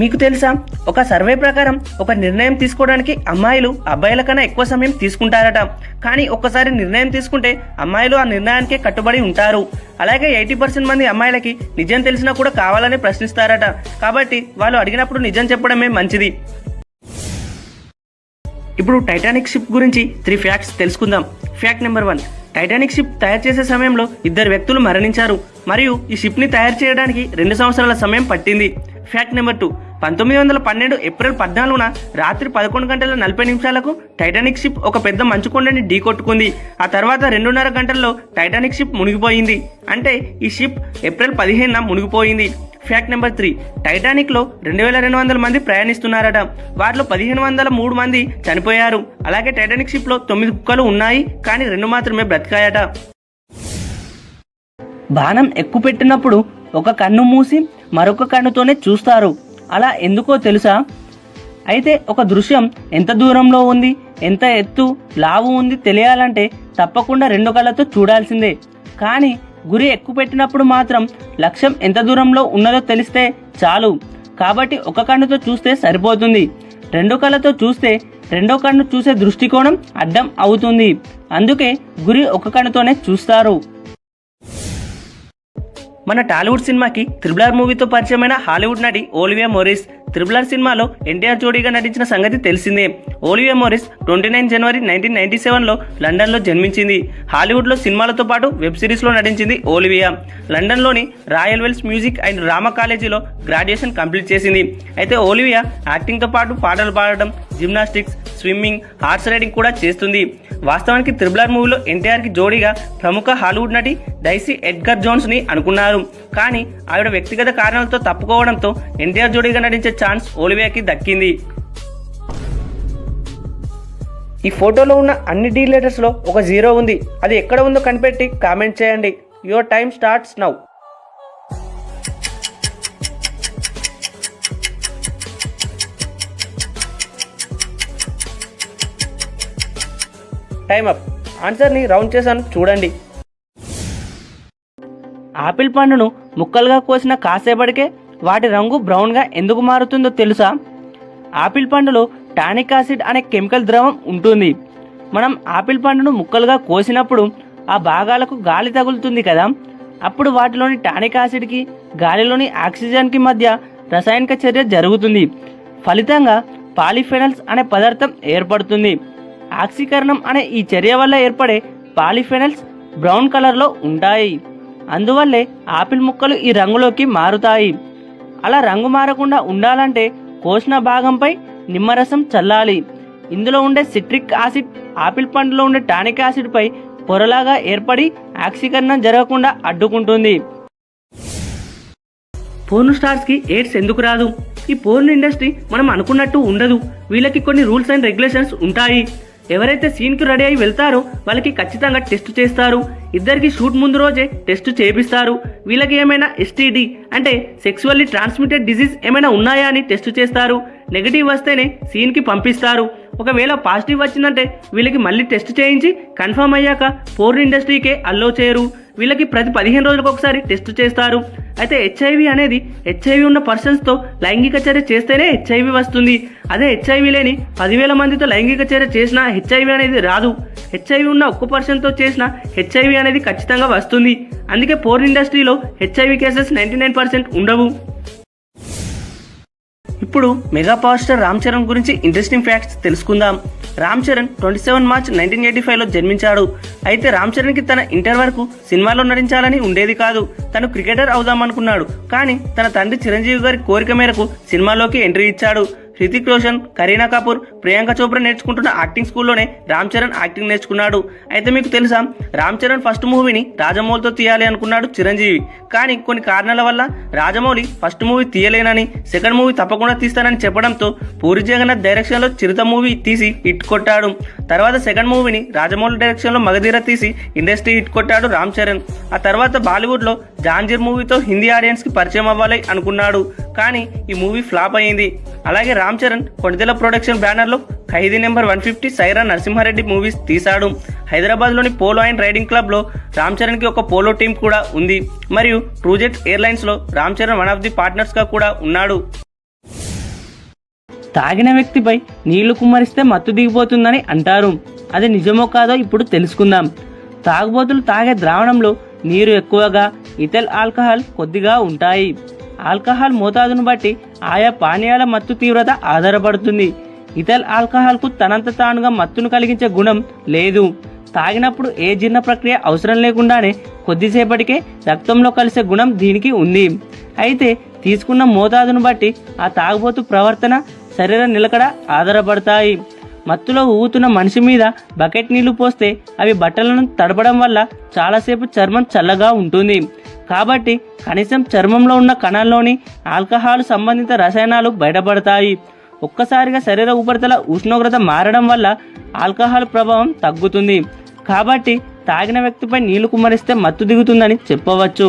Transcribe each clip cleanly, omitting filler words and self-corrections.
మీకు తెలుసా, ఒక సర్వే ప్రకారం ఒక నిర్ణయం తీసుకోవడానికి అమ్మాయిలు అబ్బాయిల కన్నా ఎక్కువ సమయం తీసుకుంటారట. కానీ ఒక్కసారి నిర్ణయం తీసుకుంటే అమ్మాయిలు ఆ నిర్ణయానికే కట్టుబడి ఉంటారు. అలాగే 80% మంది అమ్మాయిలకి నిజం తెలిసినా కూడా కావాలని ప్రశ్నిస్తారట. కాబట్టి వాళ్ళు అడిగినప్పుడు నిజం చెప్పడమే మంచిది. ఇప్పుడు టైటానిక్ షిప్ గురించి 3 ఫ్యాక్ట్స్ తెలుసుకుందాం. ఫ్యాక్ట్ నెంబర్ 1, టైటానిక్ షిప్ తయారు చేసే సమయంలో 2 వ్యక్తులు మరణించారు మరియు ఈ షిప్ ని తయారు చేయడానికి 2 సంవత్సరాల సమయం పట్టింది. ఫ్యాక్ట్ నెంబర్ 2, 1912 ఏప్రిల్ 14న రాత్రి 11 గంటల 40 నిమిషాలకు టైటానిక్ షిప్ ఒక పెద్ద మంచుకొండని ఢీకొట్టుకుంది. ఆ తర్వాత 2.5 గంటల్లో టైటానిక్ షిప్ మునిగిపోయింది. అంటే ఈ షిప్ ఏప్రిల్ 15న మునిగిపోయింది. ఫ్యాక్ట్ నెంబర్ 3, టైటానిక్ లో 2200 మంది ప్రయాణిస్తున్నారట. వారిలో 1503 మంది చనిపోయారు. అలాగే టైటానిక్ షిప్ లో 9 కుక్కలు ఉన్నాయి, కానీ 2 మాత్రమే బ్రతికాయట. బాణం ఎక్కుపెట్టినప్పుడు ఒక కన్ను మూసి మరొక కన్నుతోనే చూస్తారు. అలా ఎందుకో తెలుసా? అయితే ఒక దృశ్యం ఎంత దూరంలో ఉంది, ఎంత ఎత్తు లావు ఉంది తెలియాలంటే తప్పకుండా 2 కళ్ళతో చూడాల్సిందే. కానీ గురి ఎక్కుపెట్టినప్పుడు మాత్రం లక్ష్యం ఎంత దూరంలో ఉన్నదో తెలిస్తే చాలు. కాబట్టి ఒక కన్నుతో చూస్తే సరిపోతుంది. 2 కళ్ళతో చూస్తే 2వ కన్ను చూసే దృష్టికోణం అడ్డం అవుతుంది. అందుకే గురి ఒక కన్నుతోనే చూస్తారు. మన టాలీవుడ్ సినిమాకి RRR మూవీతో పరిచయమైన హాలీవుడ్ నటి ఓలివియా మోరిస్ RRR సినిమాలో ఎన్టీఆర్ జోడీగా నటించిన సంగతి తెలిసిందే. ఓలివియా మోరిస్ 29 జనవరి 1997లో లండన్లో జన్మించింది. హాలీవుడ్లో సినిమాలతో పాటు వెబ్ సిరీస్లో నటించింది. ఓలివియా లండన్లోని royal Welsh music and drama కాలేజీలో గ్రాడ్యుయేషన్ కంప్లీట్ చేసింది. అయితే ఓలివియా యాక్టింగ్తో పాటు పాటలు పాడడం, జిమ్నాస్టిక్స్, స్విమ్మింగ్, హార్స్ రైడింగ్ కూడా చేస్తుంది. వాస్తవానికి RRR మూవీలో ఎన్టీఆర్కి జోడీగా ప్రముఖ హాలీవుడ్ నటి డైసీ ఎడ్గర్ జోన్స్ని అనుకున్నారు. కానీ ఆవిడ వ్యక్తిగత కారణాలతో తప్పుకోవడంతో ఎన్టీఆర్ జోడీగా నటించే ఛాన్స్ ఓలివియాకి దక్కింది. ఈ ఫోటోలో ఉన్న అన్ని డీ లెటర్స్ లో ఒక 0 ఉంది. అది ఎక్కడ ఉందో కనిపెట్టి కామెంట్ చేయండి. Your time starts now. Time up. ఆన్సర్ని రౌండ్ చేశాను చూడండి. ఆపిల్ పండును ముక్కలుగా కోసిన కాసేపటికే వాటి రంగు బ్రౌన్గా ఎందుకు మారుతుందో తెలుసా? ఆపిల్ పండులో టానిక్ యాసిడ్ అనే కెమికల్ ద్రవం ఉంటుంది. మనం ఆపిల్ పండును ముక్కలుగా కోసినప్పుడు ఆ భాగాలకు గాలి తగులుతుంది కదా, అప్పుడు వాటిలోని టానిక్ యాసిడ్కి గాలిలోని ఆక్సిజన్కి మధ్య రసాయనిక చర్య జరుగుతుంది. ఫలితంగా పాలిఫెనల్స్ అనే పదార్థం ఏర్పడుతుంది. ఆక్సీకరణం అనే ఈ చర్య వల్ల ఏర్పడే పాలిఫెనల్స్ బ్రౌన్ కలర్లో ఉంటాయి. అందువల్లే ఆపిల్ ముక్కలు ఈ రంగులోకి మారుతాయి. అలా రంగు మారకుండా ఉండాలంటే కోసిన భాగంపై నిమ్మరసం చల్లాలి. ఇందులో ఉండే సిట్రిక్ యాసిడ్ ఆపిల్ పండులో ఉండే టానిక్ యాసిడ్ పై పొరలాగా ఏర్పడి ఆక్సీకరణం జరగకుండా అడ్డుకుంటుంది. పోర్న్ స్టార్స్ కి ఎయిడ్స్ ఎందుకు రాదు? ఈ పోర్న్ ఇండస్ట్రీ మనం అనుకున్నట్టు ఉండదు. వీళ్ళకి కొన్ని రూల్స్ అండ్ రెగ్యులేషన్స్ ఉంటాయి. ఎవరైతే సీన్కి రెడీ అయి వెళ్తారో వాళ్ళకి ఖచ్చితంగా టెస్ట్ చేస్తారు. ఇద్దరికి షూట్ ముందు రోజే టెస్ట్ చేపిస్తారు. వీళ్ళకి ఏమైనా STD అంటే సెక్సువల్లీ ట్రాన్స్మిటెడ్ డిజీజ్ ఏమైనా ఉన్నాయా అని టెస్ట్ చేస్తారు. నెగిటివ్ వస్తేనే సీన్కి పంపిస్తారు. ఒకవేళ పాజిటివ్ వచ్చిందంటే వీళ్ళకి మళ్ళీ టెస్ట్ చేయించి కన్ఫర్మ్ అయ్యాక పోర్న్ ఇండస్ట్రీకే అల్లో చేయరు. వీళ్ళకి ప్రతి 15 రోజులకు ఒకసారి టెస్ట్ చేస్తారు. అయితే HIV అనేది HIV ఉన్న పర్సన్స్తో లైంగిక చర్య చేస్తేనే HIV వస్తుంది. అదే HIV లేని 10,000 మందితో లైంగిక చర్య చేసినా HIV అనేది రాదు. HIV ఉన్న ఒక్క పర్సన్తో చేసిన HIV అనేది ఖచ్చితంగా వస్తుంది. అందుకే పోర్న్ ఇండస్ట్రీలో HIV కేసెస్ 99% ఉండవు. ఇప్పుడు mega power star Ram Charan గురించి ఇంట్రెస్టింగ్ ఫ్యాక్ట్స్ తెలుసుకుందాం. రామ్ చరణ్ 27 మార్చ్ 1985లో జన్మించాడు. అయితే రామ్ చరణ్కి తన ఇంటర్ వరకు సినిమాలో నటించాలని ఉండేది కాదు. తను క్రికెటర్ అవుదామనుకున్నాడు. కానీ తన తండ్రి చిరంజీవి గారి కోరిక మేరకు సినిమాలోకి ఎంట్రీ ఇచ్చాడు. హృతిక్ రోషన్, కరీనా కపూర్, ప్రియాంక చోప్రా నేర్చుకుంటున్న యాక్టింగ్ స్కూల్లోనే రామ్ చరణ్ యాక్టింగ్ నేర్చుకున్నాడు. అయితే మీకు తెలుసా, రామ్ చరణ్ ఫస్ట్ మూవీని రాజమౌళితో తీయాలి అనుకున్నాడు చిరంజీవి. కానీ కొన్ని కారణాల వల్ల రాజమౌళి ఫస్ట్ మూవీ తీయలేనని, సెకండ్ మూవీ తప్పకుండా తీస్తానని చెప్పడంతో పూరి జగన్నాథ్ డైరెక్షన్లో చిరుత మూవీ తీసి హిట్ కొట్టాడు. తర్వాత సెకండ్ మూవీని రాజమౌళి డైరెక్షన్లో మగధీర తీసి ఇండస్ట్రీ హిట్ కొట్టాడు రామ్ చరణ్. ఆ తర్వాత బాలీవుడ్లో జాంజీర్ మూవీతో హిందీ ఆడియన్స్కి పరిచయం అవ్వాలి అనుకున్నాడు. కానీ ఈ మూవీ ఫ్లాప్ అయింది. అలాగే రామ్ చరణ్ కొణిదెల ప్రొడక్షన్ బ్యానర్లో ఖైదీ నెంబర్ 150, సైరా నరసింహారెడ్డి మూవీస్ తీశాడు. హైదరాబాద్లోని పోలో అండ్ రైడింగ్ క్లబ్లో రామ్ చరణ్కి ఒక పోలో టీం కూడా ఉంది. మరియు ట్రూజెట్ ఎయిర్లైన్స్లో Ram Charan one of the పార్ట్నర్స్గా కూడా ఉన్నాడు. తాగిన వ్యక్తిపై నీళ్లు కుమ్మరిస్తే మత్తు దిగిపోతుందని అంటారు. అది నిజమో కాదో ఇప్పుడు తెలుసుకుందాం. తాగుబోతులు తాగే ద్రావణంలో నీరు ఎక్కువగా, ఇథైల్ ఆల్కహాల్ కొద్దిగా ఉంటాయి. ఆల్కహాల్ మోతాదును బట్టి ఆయా పానీయాల మత్తు తీవ్రత ఆధారపడుతుంది. ఇథైల్ ఆల్కహాల్కు తనంత తానుగా మత్తును కలిగించే గుణం లేదు. తాగినప్పుడు ఏ జీర్ణ ప్రక్రియ అవసరం లేకుండానే కొద్దిసేపటికే రక్తంలో కలిసే గుణం దీనికి ఉంది. అయితే తీసుకున్న మోతాదును బట్టి ఆ తాగుబోతు ప్రవర్తన, శరీర నిలకడ ఆధారపడతాయి. మత్తులో ఊగుతున్న మనిషి మీద బకెట్ నీళ్లు పోస్తే అవి బట్టలను తడపడం వల్ల చాలాసేపు చర్మం చల్లగా ఉంటుంది. కాబట్టి కనీసం చర్మంలో ఉన్న కణాల్లోని ఆల్కహాల్ సంబంధిత రసాయనాలు బయటపడతాయి. ఒక్కసారిగా శరీర ఉపరితల ఉష్ణోగ్రత మారడం వల్ల ఆల్కహాల్ ప్రభావం తగ్గుతుంది. కాబట్టి తాగిన వ్యక్తిపై నీళ్లు కుమ్మరిస్తే మత్తు దిగుతుందని చెప్పవచ్చు.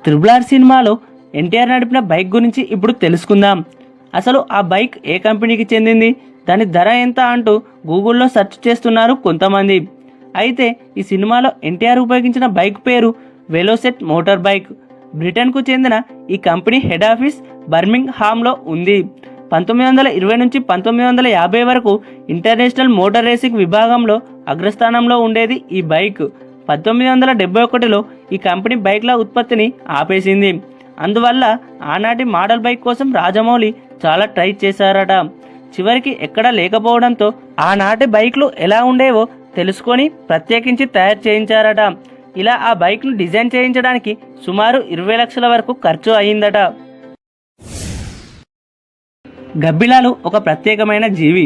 RRR సినిమాలో ఎన్టీఆర్ నడిపిన బైక్ గురించి ఇప్పుడు తెలుసుకుందాం. అసలు ఆ బైక్ ఏ కంపెనీకి చెందింది, దాని ధర ఎంత అంటూ గూగుల్లో సెర్చ్ చేస్తున్నారు కొంతమంది. అయితే ఈ సినిమాలో ఎన్టీఆర్ ఉపయోగించిన బైక్ పేరు వెలోసెట్ మోటార్ బైక్. బ్రిటన్కు చెందిన ఈ కంపెనీ హెడ్ ఆఫీస్ బర్మింగ్హామ్లో ఉంది. 1920 నుంచి 1950 వరకు ఇంటర్నేషనల్ మోటార్ రేసింగ్ విభాగంలో అగ్రస్థానంలో ఉండేది ఈ బైక్. 1971లో ఈ కంపెనీ బైక్ల ఉత్పత్తిని ఆపేసింది. అందువల్ల ఆనాటి మోడల్ బైక్ కోసం రాజమౌళి చాలా ట్రై చేశారట. చివరికి ఎక్కడా లేకపోవడంతో ఆనాటి బైక్లు ఎలా ఉండేవో తెలుసుకొని ప్రత్యేకించి తయారు చేయించారట. ఇలా ఆ బైక్ను డిజైన్ చేయించడానికి సుమారు 20 లక్షల వరకు ఖర్చు అయిందట. గబ్బిలాలు ఒక ప్రత్యేకమైన జీవి.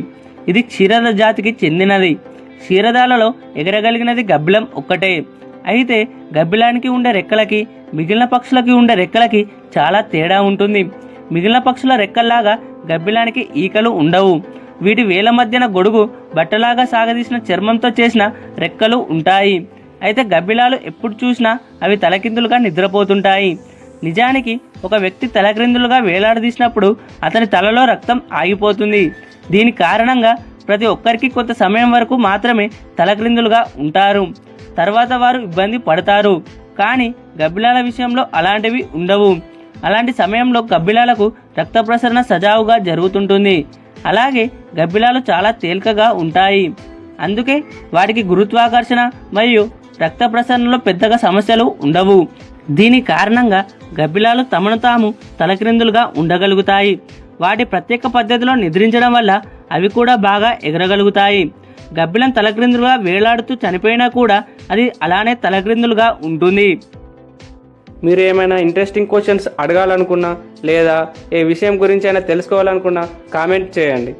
ఇది క్షీరద జాతికి చెందినది. క్షీరదాలలో ఎగరగలిగినది గబ్బిలం ఒక్కటే. అయితే గబ్బిలానికి ఉండే రెక్కలకి మిగిలిన పక్షులకి ఉండే రెక్కలకి చాలా తేడా ఉంటుంది. మిగిలిన పక్షుల రెక్కల్లాగా గబ్బిలానికి ఈకలు ఉండవు. వీటి వేల మధ్యన గొడుగు బట్టలాగా సాగదీసిన చర్మంతో చేసిన రెక్కలు ఉంటాయి. అయితే గబ్బిలాలు ఎప్పుడు చూసినా అవి తలకిందులుగా నిద్రపోతుంటాయి. నిజానికి ఒక వ్యక్తి తలక్రిందులుగా వేలాడదీసినప్పుడు అతని తలలో రక్తం ఆగిపోతుంది. దీని కారణంగా ప్రతి ఒక్కరికి కొంత సమయం వరకు మాత్రమే తలక్రిందులుగా ఉంటారు. తర్వాత వారు ఇబ్బంది పడతారు. కానీ గబ్బిలాల విషయంలో అలాంటివి ఉండవు. అలాంటి సమయంలో గబ్బిలాలకు రక్త ప్రసరణ సజావుగా జరుగుతుంటుంది. అలాగే గబ్బిలాలు చాలా తేలికగా ఉంటాయి. అందుకే వాటికి గురుత్వాకర్షణ మరియు రక్త ప్రసరణలో పెద్దగా సమస్యలు ఉండవు. దీని కారణంగా గబ్బిలాలు తమను తాము తలక్రిందులుగా ఉండగలుగుతాయి. వాటి ప్రత్యేక పద్ధతిలో నిద్రించడం వల్ల అవి కూడా బాగా ఎగరగలుగుతాయి. గబ్బిలం తలక్రిందులుగా వేలాడుతూ చనిపోయినా కూడా అది అలానే తలక్రిందులుగా ఉంటుంది. మీరు ఏమైనా ఇంట్రెస్టింగ్ క్వశ్చన్స్ అడగాలనుకున్నా లేదా ఏ విషయం గురించి అయినా తెలుసుకోవాలనుకున్నా కామెంట్ చేయండి.